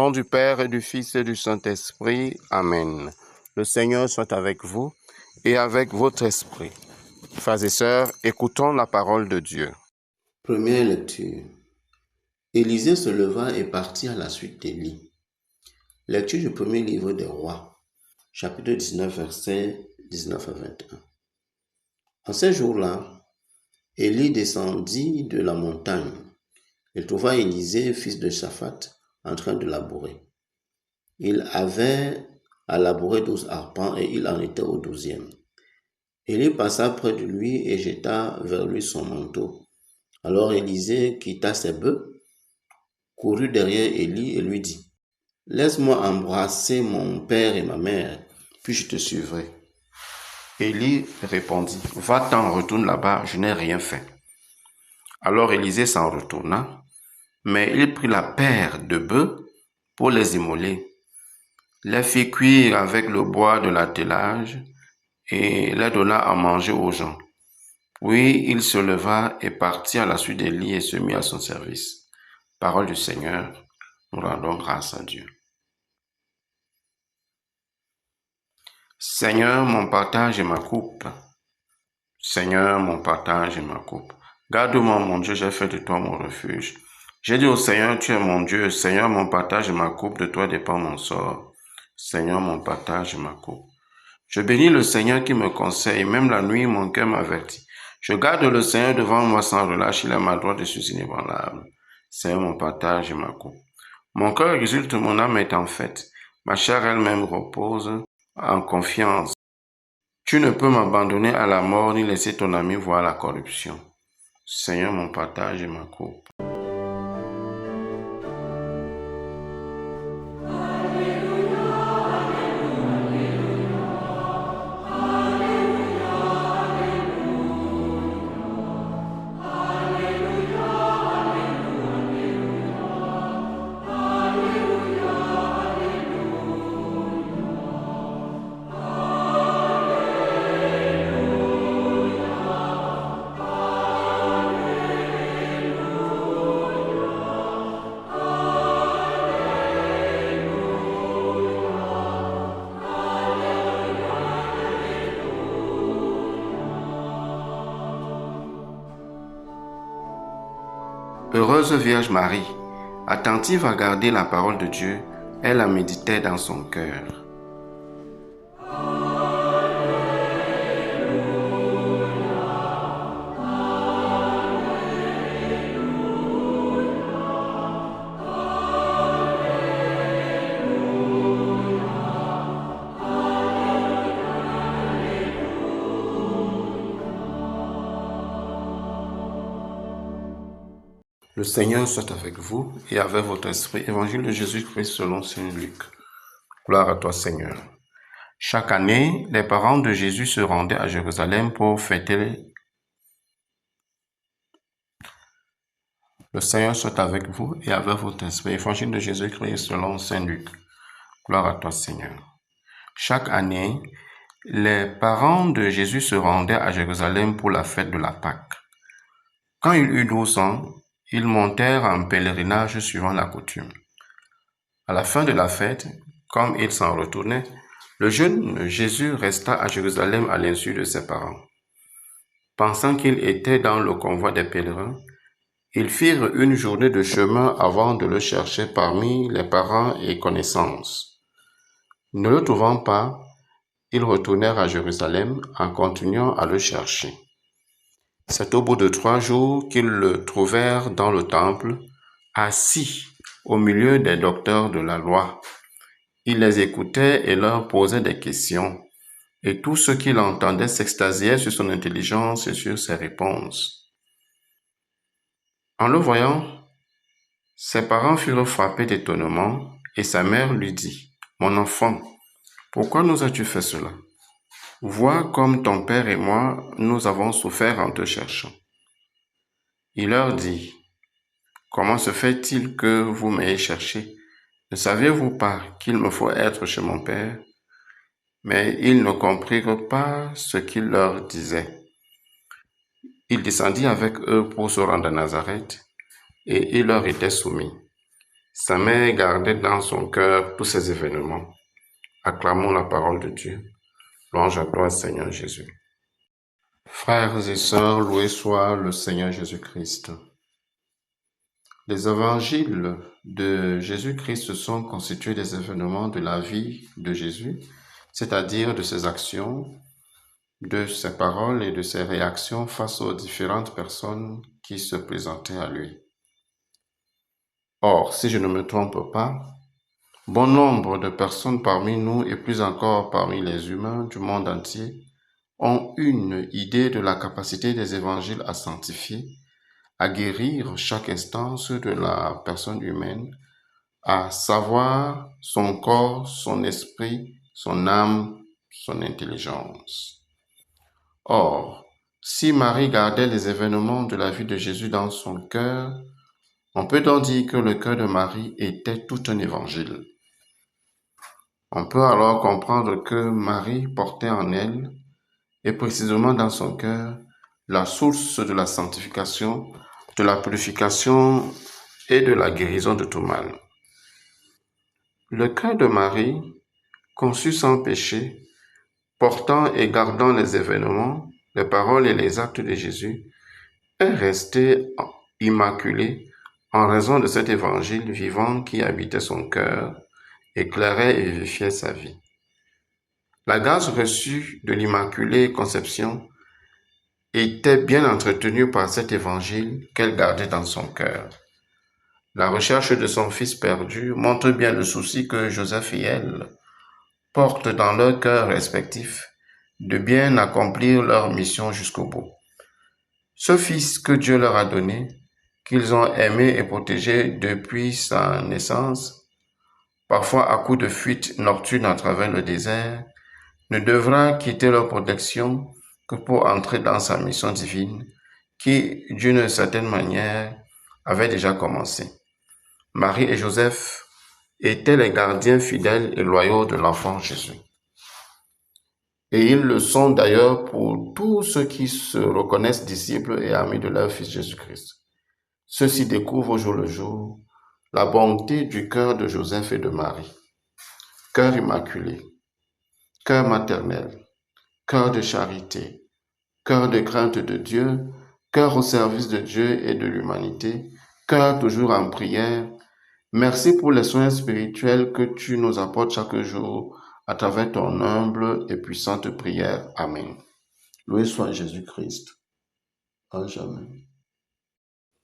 nom du Père et du Fils et du Saint-Esprit. Amen. Le Seigneur soit avec vous et avec votre esprit. Frères et sœurs, écoutons la parole de Dieu. Première lecture. Élisée se leva et partit à la suite d'Élie. Lecture du premier livre des Rois, chapitre 19, versets 19 à 21. En ces jours-là, Élie descendit de la montagne. Il trouva Élisée, fils de Shaphat, en train de labourer. Il avait à labourer 12 arpents et il en était au 12e. Élie passa près de lui et jeta vers lui son manteau. Alors Élisée quitta ses bœufs, courut derrière Élie et lui dit: « Laisse-moi embrasser mon père et ma mère, puis je te suivrai. » Élie répondit: « Va-t'en, retourne là-bas, je n'ai rien fait. » Alors Élisée s'en retourna, mais il prit la paire de bœufs pour les immoler, les fit cuire avec le bois de l'attelage et les donna à manger aux gens. Puis il se leva et partit à la suite d'Élie et se mit à son service. Parole du Seigneur, nous rendons grâce à Dieu. Seigneur, mon partage et ma coupe. Seigneur, mon partage et ma coupe. Garde-moi, mon Dieu, j'ai fait de toi mon refuge. J'ai dit au Seigneur, tu es mon Dieu. Seigneur, mon partage et ma coupe, de toi dépend mon sort. Seigneur, mon partage et ma coupe. Je bénis le Seigneur qui me conseille, même la nuit, mon cœur m'avertit. Je garde le Seigneur devant moi sans relâche, il est ma droite et je suis inébranlable. Seigneur, mon partage et ma coupe. Mon cœur exulte, mon âme est en fête. Ma chair elle-même repose en confiance. Tu ne peux m'abandonner à la mort ni laisser ton ami voir la corruption. Seigneur, mon partage et ma coupe. Heureuse Vierge Marie, attentive à garder la parole de Dieu, elle la méditait dans son cœur. Le Seigneur soit avec vous et avec votre esprit. Évangile de Jésus-Christ selon Saint Luc. Gloire à toi, Seigneur. Chaque année, les parents de Jésus se rendaient à Jérusalem pour fêter. Le Seigneur soit avec vous et avec votre esprit. Évangile de Jésus-Christ selon Saint Luc. Gloire à toi, Seigneur. Chaque année, les parents de Jésus se rendaient à Jérusalem pour la fête de la Pâque. Quand il eut 12 ans, ils montèrent en pèlerinage suivant la coutume. À la fin de la fête, comme ils s'en retournaient, le jeune Jésus resta à Jérusalem à l'insu de ses parents. Pensant qu'il était dans le convoi des pèlerins, ils firent une journée de chemin avant de le chercher parmi les parents et connaissances. Ne le trouvant pas, ils retournèrent à Jérusalem en continuant à le chercher. C'est au bout de 3 jours qu'ils le trouvèrent dans le temple, assis au milieu des docteurs de la loi. Il les écoutait et leur posait des questions, et tous ceux qui l'entendaient s'extasiaient sur son intelligence et sur ses réponses. En le voyant, ses parents furent frappés d'étonnement, et sa mère lui dit: « Mon enfant, pourquoi nous as-tu fait cela? Vois comme ton père et moi, nous avons souffert en te cherchant. » Il leur dit: « Comment se fait-il que vous m'ayez cherché? Ne saviez-vous pas qu'il me faut être chez mon père? » Mais ils ne comprirent pas ce qu'il leur disait. Il descendit avec eux pour se rendre à Nazareth, et il leur était soumis. Sa mère gardait dans son cœur tous ces événements. Acclamons la parole de Dieu. Louange à toi, Seigneur Jésus. Frères et sœurs, loué soit le Seigneur Jésus-Christ. Les évangiles de Jésus-Christ sont constitués des événements de la vie de Jésus, c'est-à-dire de ses actions, de ses paroles et de ses réactions face aux différentes personnes qui se présentaient à lui. Or, si je ne me trompe pas, bon nombre de personnes parmi nous et plus encore parmi les humains du monde entier ont une idée de la capacité des évangiles à sanctifier, à guérir chaque instance de la personne humaine, à savoir son corps, son esprit, son âme, son intelligence. Or, si Marie gardait les événements de la vie de Jésus dans son cœur, on peut donc dire que le cœur de Marie était tout un évangile. On peut alors comprendre que Marie portait en elle, et précisément dans son cœur, la source de la sanctification, de la purification et de la guérison de tout mal. Le cœur de Marie, conçu sans péché, portant et gardant les événements, les paroles et les actes de Jésus, est resté immaculé en raison de cet évangile vivant qui habitait son cœur, éclairait et vivifiait sa vie. La grâce reçue de l'Immaculée Conception était bien entretenue par cet évangile qu'elle gardait dans son cœur. La recherche de son fils perdu montre bien le souci que Joseph et elle portent dans leurs cœurs respectifs de bien accomplir leur mission jusqu'au bout. Ce fils que Dieu leur a donné, qu'ils ont aimé et protégé depuis sa naissance, parfois à coups de fuite nocturne à travers le désert, ne devra quitter leur protection que pour entrer dans sa mission divine qui, d'une certaine manière, avait déjà commencé. Marie et Joseph étaient les gardiens fidèles et loyaux de l'enfant Jésus. Et ils le sont d'ailleurs pour tous ceux qui se reconnaissent disciples et amis de leur Fils Jésus-Christ. Ceux-ci découvrent au jour le jour la bonté du cœur de Joseph et de Marie. Cœur immaculé, cœur maternel, cœur de charité, cœur de crainte de Dieu, cœur au service de Dieu et de l'humanité, cœur toujours en prière. Merci pour les soins spirituels que tu nous apportes chaque jour à travers ton humble et puissante prière. Amen. Loué soit Jésus-Christ. À jamais.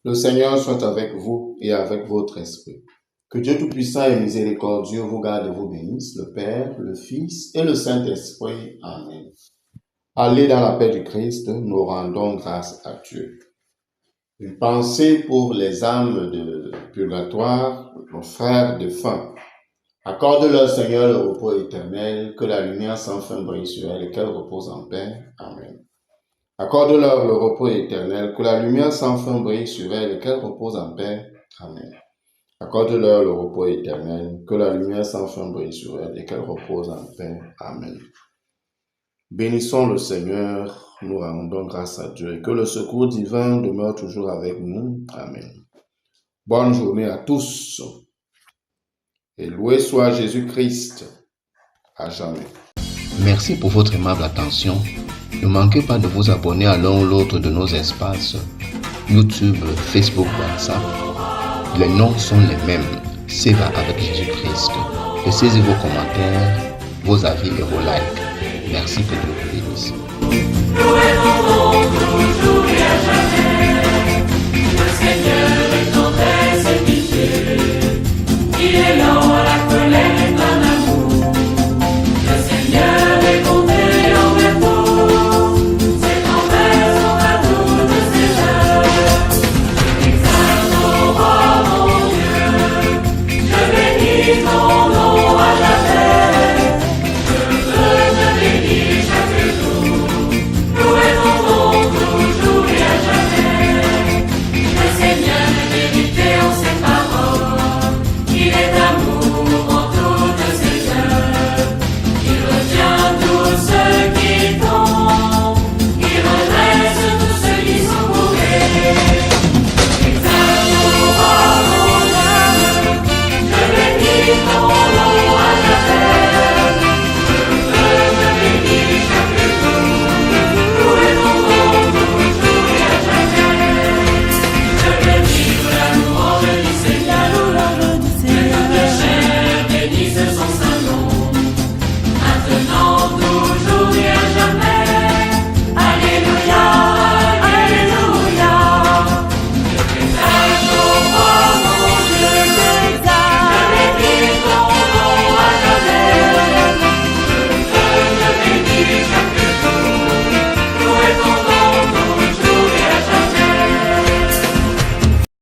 Le Seigneur soit avec vous et avec votre esprit. Que Dieu Tout-Puissant et Miséricordieux vous garde et vous bénisse, le Père, le Fils et le Saint-Esprit. Amen. Allez dans la paix du Christ, nous rendons grâce à Dieu. Une pensée pour les âmes de purgatoire, nos frères défunts. Accorde-leur, Seigneur, le repos éternel, que la lumière sans fin brille sur elles et qu'elles reposent en paix. Amen. Accorde-leur le repos éternel, que la lumière sans fin brille sur elles et qu'elles reposent en paix. Amen. Accorde-leur le repos éternel, que la lumière sans fin brille sur elles et qu'elles reposent en paix. Amen. Bénissons le Seigneur, nous rendons grâce à Dieu et que le secours divin demeure toujours avec nous. Amen. Bonne journée à tous et loué soit Jésus-Christ à jamais. Merci pour votre aimable attention. Ne manquez pas de vous abonner à l'un ou l'autre de nos espaces YouTube, Facebook, WhatsApp. Les noms sont les mêmes. C'est va avec Jésus-Christ. Laissez vos commentaires, vos avis et vos likes. Merci que Dieu vous bénisse.